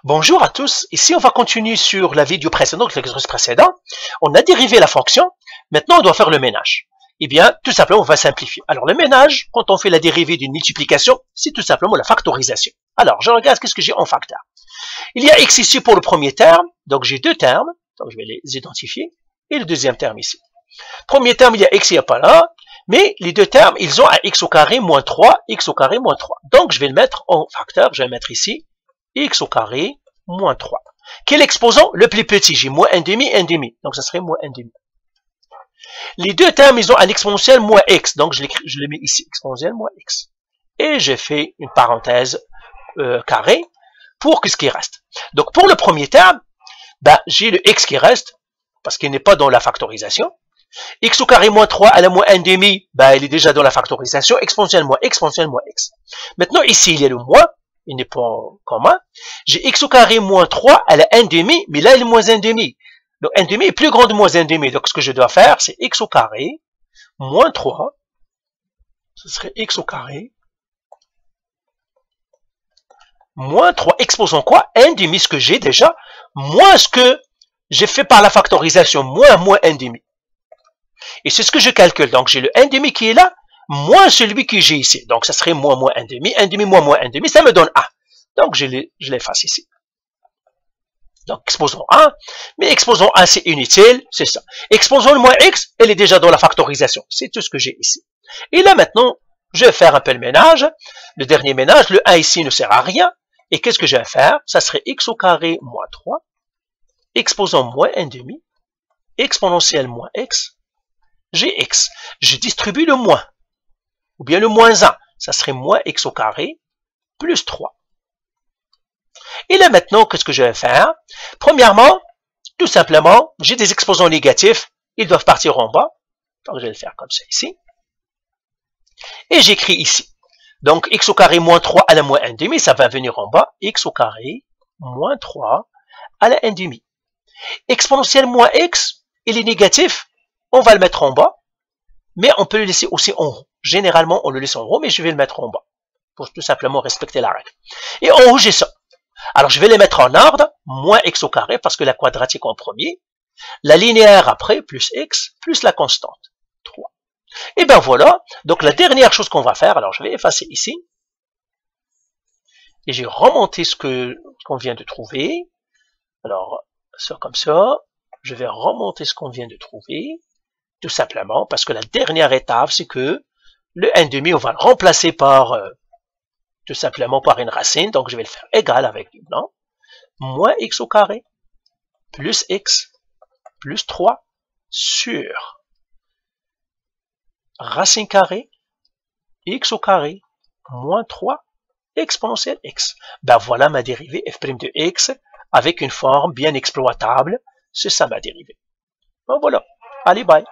Bonjour à tous, ici on va continuer sur la vidéo précédente, l'exercice précédent. On a dérivé la fonction, maintenant on doit faire le ménage. Eh bien, tout simplement, on va simplifier. Alors, le ménage, quand on fait la dérivée d'une multiplication, c'est tout simplement la factorisation. Alors, je regarde qu'est-ce que j'ai en facteur. Il y a x ici pour le premier terme, donc j'ai deux termes, donc je vais les identifier, et le deuxième terme ici. Premier terme, il y a x, il n'y a pas là, mais les deux termes, ils ont un x au carré moins 3, x au carré moins 3. Donc, je vais le mettre en facteur, je vais le mettre ici, x au carré moins 3. Quel exposant? Le plus petit, j'ai moins 1,5, donc ça serait moins 1,5. Les deux termes, ils ont un exponentiel moins x, donc je le mets ici, exponentiel moins x. Et j'ai fait une parenthèse carré pour ce qui reste. Donc pour le premier terme, ben, j'ai le x qui reste, parce qu'il n'est pas dans la factorisation. X au carré moins 3 à la moins 1,5, ben, il est déjà dans la factorisation, exponentiel moins x. Maintenant ici, il y a le moins, il n'est pas en commun. J'ai x au carré moins 3 à la 1,5, mais là il est moins 1,5. Donc 1,5 est plus grand de moins 1,5. Donc ce que je dois faire, c'est x au carré moins 3. Ce serait x au carré moins 3. Exposant quoi? 1,5, ce que j'ai déjà, moins ce que j'ai fait par la factorisation, moins 1,5. Et c'est ce que je calcule. Donc j'ai le 1,5 qui est là, moins celui que j'ai ici. Donc ça serait moins 1,5. 1,5 moins 1,5, ça me donne 1. Donc je l'efface ici. Donc, exposons 1, mais exposons 1, c'est inutile, c'est ça. Exposons le moins x, elle est déjà dans la factorisation. C'est tout ce que j'ai ici. Et là, maintenant, je vais faire un peu le ménage. Le dernier ménage, le 1 ici ne sert à rien. Et qu'est-ce que je vais faire? Ça serait x au carré moins 3, exposant moins 1,5, exponentielle moins x, j'ai x. Je distribue le moins, ou bien le moins 1. Ça serait moins x au carré, plus 3. Et là maintenant, qu'est-ce que je vais faire? Premièrement, tout simplement, j'ai des exposants négatifs, ils doivent partir en bas. Donc je vais le faire comme ça ici. Et j'écris ici. Donc x au carré moins 3 à la moins 1,5, ça va venir en bas. X au carré moins 3 à la 1,5. Exponentielle moins x, il est négatif, on va le mettre en bas, mais on peut le laisser aussi en haut. Généralement, on le laisse en haut, mais je vais le mettre en bas, pour tout simplement respecter la règle. Et en haut, j'ai ça. Alors, je vais les mettre en ordre, moins x au carré, parce que la quadratique en premier, la linéaire après, plus x, plus la constante, 3. Et bien voilà, donc la dernière chose qu'on va faire, alors je vais effacer ici, et j'ai remonté ce qu'on vient de trouver. Alors, ça comme ça, je vais remonter ce qu'on vient de trouver, tout simplement, parce que la dernière étape, c'est que le 1,5, on va le remplacer par... tout simplement par une racine, donc je vais le faire égal avec du blanc, moins x au carré, plus x, plus 3, sur racine carrée, x au carré, moins 3, exponentielle x. Ben voilà ma dérivée f' de x, avec une forme bien exploitable, c'est ça ma dérivée. Ben voilà, allez bye.